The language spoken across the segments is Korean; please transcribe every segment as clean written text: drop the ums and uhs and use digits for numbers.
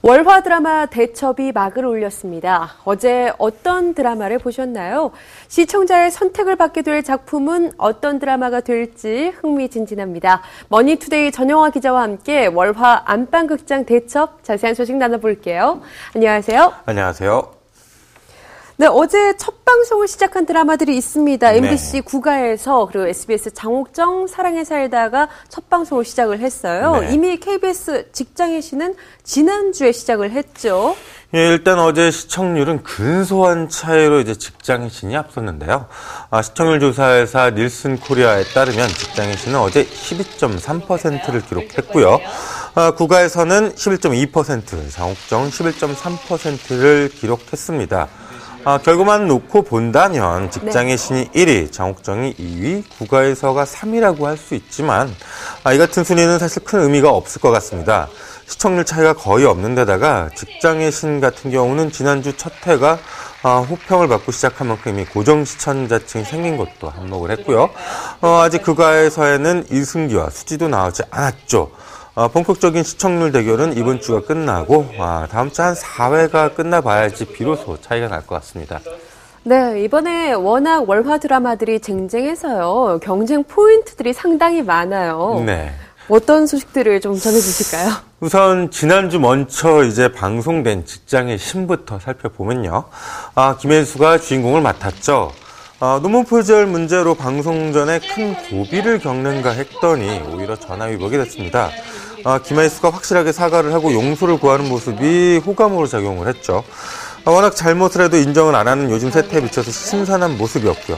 월화 드라마 대첩이 막을 올렸습니다. 어제 어떤 드라마를 보셨나요? 시청자의 선택을 받게 될 작품은 어떤 드라마가 될지 흥미진진합니다. 머니투데이 전영화 기자와 함께 월화 안방극장 대첩 자세한 소식 나눠볼게요. 안녕하세요. 안녕하세요. 네, 어제 첫 방송을 시작한 드라마들이 있습니다. MBC 국가에서 그리고 SBS 장옥정 사랑에 살다가 첫 방송을 시작을 했어요. 네. 이미 KBS 직장의 신은 지난주에 시작을 했죠. 예, 일단 어제 시청률은 근소한 차이로 이제 직장의 신이 앞섰는데요. 시청률 조사회사 닐슨 코리아에 따르면 직장의 신은 어제 12.3%를 기록했고요. 국가에서는 11.2%, 장옥정 11.3%를 기록했습니다. 결과만 놓고 본다면 직장의 신이 1위, 장옥정이 2위, 국가에서가 3위라고 할 수 있지만 이 같은 순위는 사실 큰 의미가 없을 것 같습니다. 시청률 차이가 거의 없는 데다가 직장의 신 같은 경우는 지난주 첫 회가 호평을 받고 시작한 만큼 이미 고정 시청자층이 생긴 것도 한몫을 했고요. 아직 국가에서에는 이승기와 수지도 나오지 않았죠. 본격적인 시청률 대결은 이번 주가 끝나고 다음 주 한 4회가 끝나봐야지 비로소 차이가 날 것 같습니다. 네, 이번에 워낙 월화 드라마들이 쟁쟁해서요. 경쟁 포인트들이 상당히 많아요. 네. 어떤 소식들을 좀 전해주실까요? 우선 지난주 먼저 이제 방송된 직장의 신부터 살펴보면요. 김혜수가 주인공을 맡았죠. 논문 표절 문제로 방송 전에 큰 고비를 겪는가 했더니 오히려 전화위복이 됐습니다. 김혜수가 확실하게 사과를 하고 용서를 구하는 모습이 호감으로 작용을 했죠. 워낙 잘못을 해도 인정을 안 하는 요즘 세태에 비춰서 신선한 모습이었고요.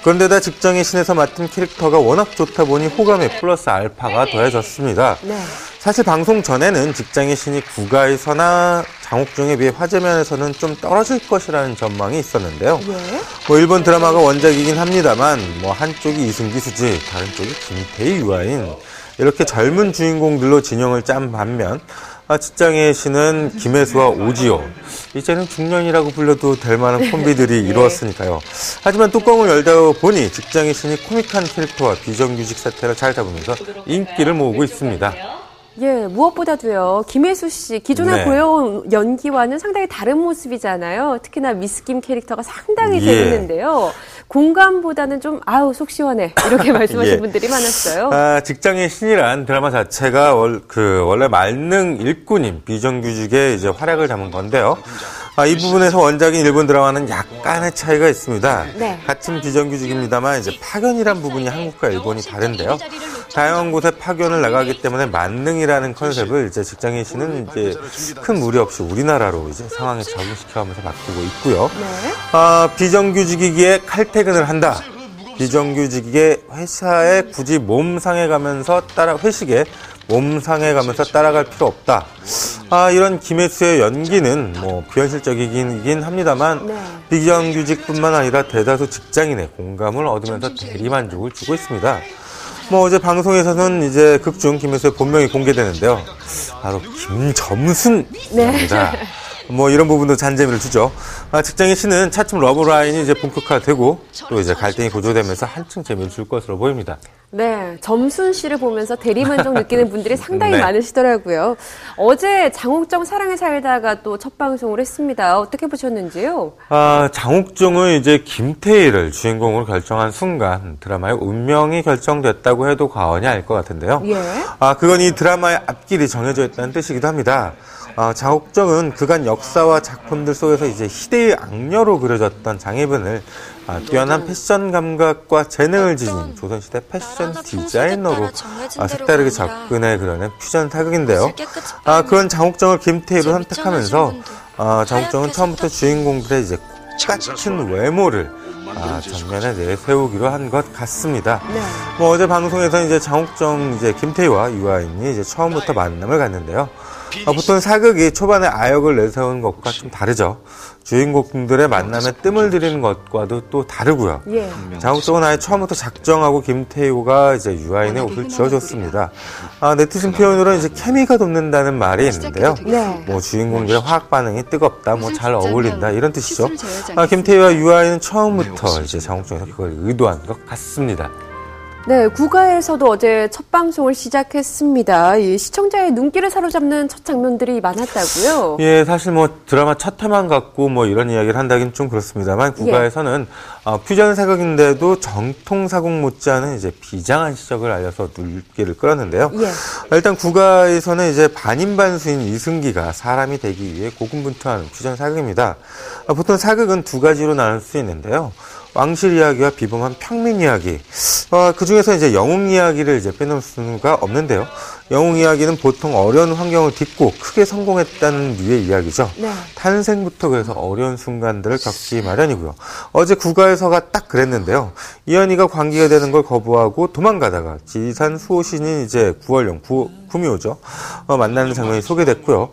그런데다 직장의 신에서 맡은 캐릭터가 워낙 좋다 보니 호감에 플러스 알파가 더해졌습니다. 네. 사실 방송 전에는 직장의 신이 국가에서나 장옥정에 비해 화제면에서는 좀 떨어질 것이라는 전망이 있었는데요. 예? 일본 드라마가 원작이긴 합니다만 한쪽이 이승기 수지, 다른 쪽이 김태희 유아인 이렇게 젊은 주인공들로 진영을 짠 반면 직장의 신은 김혜수와 오지호, 이제는 중년이라고 불려도 될 만한 콤비들이 이루었으니까요. 하지만 뚜껑을 열다 보니 직장의 신이 코믹한 캐릭터와 비정규직 세태를 잘 잡으면서 인기를 모으고 있습니다. 예, 무엇보다도요, 김혜수 씨, 기존에 보여온 연기와는 상당히 다른 모습이잖아요. 특히나 미스김 캐릭터가 상당히 재밌는데요. 공감보다는 좀, 속 시원해. 이렇게 말씀하신 분들이 많았어요. 직장의 신이란 드라마 자체가 원래 만능 일꾼인 비정규직의 이제 활약을 담은 건데요. 이 부분에서 원작인 일본 드라마는 약간의 차이가 있습니다. 네. 같은 비정규직입니다만 이제 파견이란 부분이 한국과 일본이 다른데요. 다양한 곳에 파견을 나가기 때문에 만능이라는 컨셉을 이제 직장의 신은 이제 큰 무리 없이 우리나라로 이제 상황에 적응시켜가면서 바꾸고 있고요. 네. 비정규직이기에 칼퇴근을 한다. 비정규직의 회사에 굳이 회식에 몸상해 가면서 따라갈 필요 없다. 이런 김혜수의 연기는 비현실적이긴 합니다만 비정규직뿐만 아니라 대다수 직장인의 공감을 얻으면서 대리만족을 주고 있습니다. 어제 방송에서는 이제 극중 김혜수의 본명이 공개되는데요. 바로 김점순입니다. 이런 부분도 잔재미를 주죠. 직장의 신은 차츰 러브라인이 이제 본격화되고 또 이제 갈등이 고조되면서 한층 재미를 줄 것으로 보입니다. 네, 점순 씨를 보면서 대리만족 느끼는 분들이 상당히 많으시더라고요. 어제 장옥정 사랑에 살다가 또 첫 방송을 했습니다. 어떻게 보셨는지요? 장옥정은 이제 김태희를 주인공으로 결정한 순간 드라마의 운명이 결정됐다고 해도 과언이 아닐 것 같은데요. 예? 그건 이 드라마의 앞길이 정해져 있다는 뜻이기도 합니다. 장옥정은 그간 역사와 작품들 속에서 이제 희대의 악녀로 그려졌던 장혜빈을 뛰어난 패션 감각과 재능을 지닌 조선시대 패션 디자이너로 색다르게 접근해 그려낸 퓨전 사극인데요. 그런 장옥정을 김태희로 선택하면서 장옥정은 처음부터 주인공들의 이제 똑같은 외모를 전면에 내세우기로 한 것 같습니다. 네. 어제 방송에서는 이제 장옥정 김태희와 유아인이 이제 처음부터 만남을 갖는데요. 보통 사극이 초반에 아역을 내세우는 것과 좀 다르죠. 주인공들의 만남에 뜸을 들이는 것과도 또 다르고요. 예. 장옥정은 아예 처음부터 작정하고 김태희가 이제 유아인의 옷을 지어줬습니다. 네티즌 표현으로는 이제 케미가 돋는다는 말이 있는데요. 네. 주인공들의 화학 반응이 뜨겁다, 잘 어울린다 이런 뜻이죠. 김태희와 유아인은 처음부터 이제 장옥정에서 그걸 의도한 것 같습니다. 네, 국가에서도 어제 첫 방송을 시작했습니다. 이 시청자의 눈길을 사로잡는 첫 장면들이 많았다고요? 예, 사실 뭐 드라마 첫 회만 갖고 뭐 이런 이야기를 한다긴 좀 그렇습니다만 국가에서는 퓨전 사극인데도 정통 사극 못지않은 이제 비장한 시적을 알려서 눈길을 끌었는데요. 일단 국가에서는 이제 반인반수인 이승기가 사람이 되기 위해 고군분투하는 퓨전 사극입니다. 보통 사극은 두 가지로 나눌 수 있는데요. 왕실 이야기와 비범한 평민 이야기. 그 중에서 이제 영웅 이야기를 이제 빼놓을 수가 없는데요. 영웅 이야기는 보통 어려운 환경을 딛고 크게 성공했다는 류의 이야기죠. 네. 탄생부터 그래서 어려운 순간들을 겪기 마련이고요. 어제 국가에서가 딱 그랬는데요. 이현희가 관기가 되는 걸 거부하고 도망가다가 지산 수호신인 이제 구월령 구미호죠. 만나는 장면이 소개됐고요.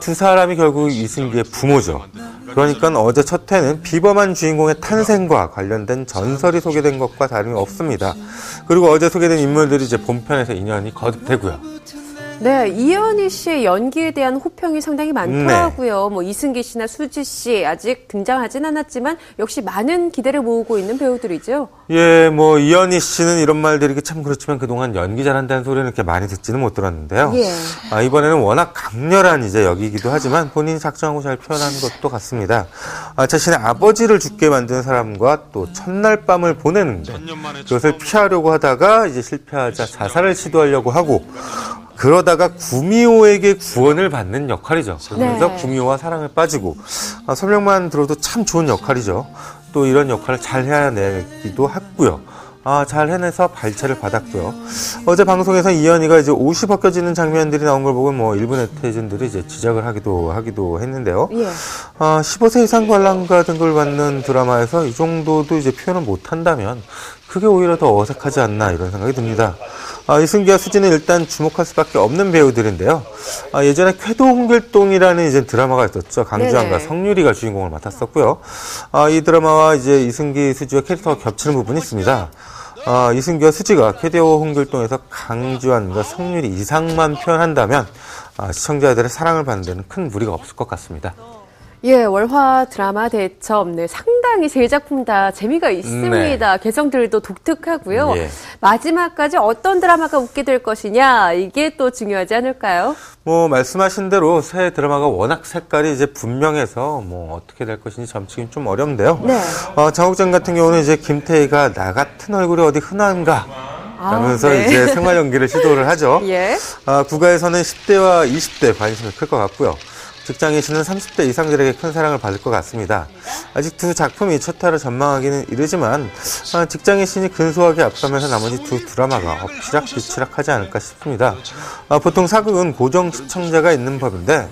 두 사람이 결국 이승기의 부모죠. 그러니까 어제 첫 회는 비범한 주인공의 탄생과 관련된 전설이 소개된 것과 다름이 없습니다. 그리고 어제 소개된 인물들이 이제 본편에서 인연이 거듭되고요. 네, 이현희 씨의 연기에 대한 호평이 상당히 많더라고요. 뭐 이승기 씨나 수지 씨 아직 등장하진 않았지만 역시 많은 기대를 모으고 있는 배우들이죠. 예, 뭐 이현희 씨는 이런 말들이 참 그렇지만 그동안 연기 잘한다는 소리는 이렇게 많이 듣지는 못 들었는데요. 이번에는 워낙 강렬한 이제 역이기도 하지만 본인이 작정하고 잘 표현하는 것도 같습니다. 자신의 아버지를 죽게 만든 사람과 또 첫날 밤을 보내는데 그것을 피하려고 하다가 이제 실패하자 자살을 시도하려고 하고 그러다가 구미호에게 구원을 받는 역할이죠. 그러면서 구미호와 사랑에 빠지고 설명만 들어도 참 좋은 역할이죠. 또 이런 역할을 잘 해내기도 했고요. 잘 해내서 발차를 받았고요. 어제 방송에서 이현희가 이제 옷이 벗겨지는 장면들이 나온 걸 보고 뭐 일부 네티즌들이 이제 지적을 하기도 했는데요. 15세 이상 관람가 등급을 받는 드라마에서 이 정도도 이제 표현을 못 한다면 그게 오히려 더 어색하지 않나 이런 생각이 듭니다. 이승기와 수지는 일단 주목할 수밖에 없는 배우들인데요. 예전에 쾌도 홍길동이라는 이제 드라마가 있었죠. 강주환과 성유리가 주인공을 맡았었고요. 이 드라마와 이제 이승기, 수지와 캐릭터가 겹치는 부분이 있습니다. 이승기와 수지가 쾌도 홍길동에서 강주환과 성유리 이상만 표현한다면 시청자들의 사랑을 받는 데는 큰 무리가 없을 것 같습니다. 예, 월화 드라마 대첩. 네, 상당히 세 작품 다 재미가 있습니다. 개성들도 독특하고요. 마지막까지 어떤 드라마가 웃게 될 것이냐, 이게 또 중요하지 않을까요? 뭐 말씀하신 대로 새 드라마가 워낙 색깔이 이제 분명해서 뭐 어떻게 될 것인지 점치긴 좀 어렵는데요. 장옥정 같은 경우는 이제 김태희가 나 같은 얼굴이 어디 흔한가? 라면서 이제 생활 연기를 시도를 하죠. 국가에서는 10대와 20대 관심이 클 것 같고요. 직장인 씨는 30대 이상들에게 큰 사랑을 받을 것 같습니다. 아직 두 작품이 첫 회를 전망하기는 이르지만 직장인 씨는 근소하게 앞서면서 나머지 두 드라마가 엎치락뒤치락하지 않을까 싶습니다. 보통 사극은 고정 시청자가 있는 법인데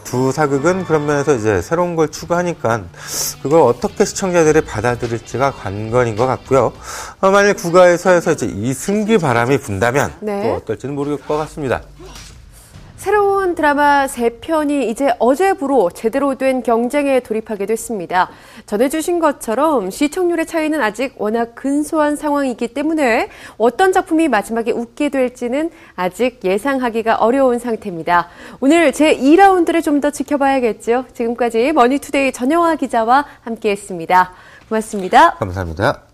두 사극은 그런 면에서 이제 새로운 걸 추구하니까 그걸 어떻게 시청자들이 받아들일지가 관건인 것 같고요. 만일 국가에서에서 이제 이승기 바람이 분다면 또 어떨지는 모를 것 같습니다. 새로운 드라마 3편이 이제 어제부로 제대로 된 경쟁에 돌입하게 됐습니다. 전해주신 것처럼 시청률의 차이는 아직 워낙 근소한 상황이기 때문에 어떤 작품이 마지막에 웃게 될지는 아직 예상하기가 어려운 상태입니다. 오늘 제2라운드를 좀 더 지켜봐야겠죠. 지금까지 머니투데이 전영화 기자와 함께했습니다. 고맙습니다. 감사합니다.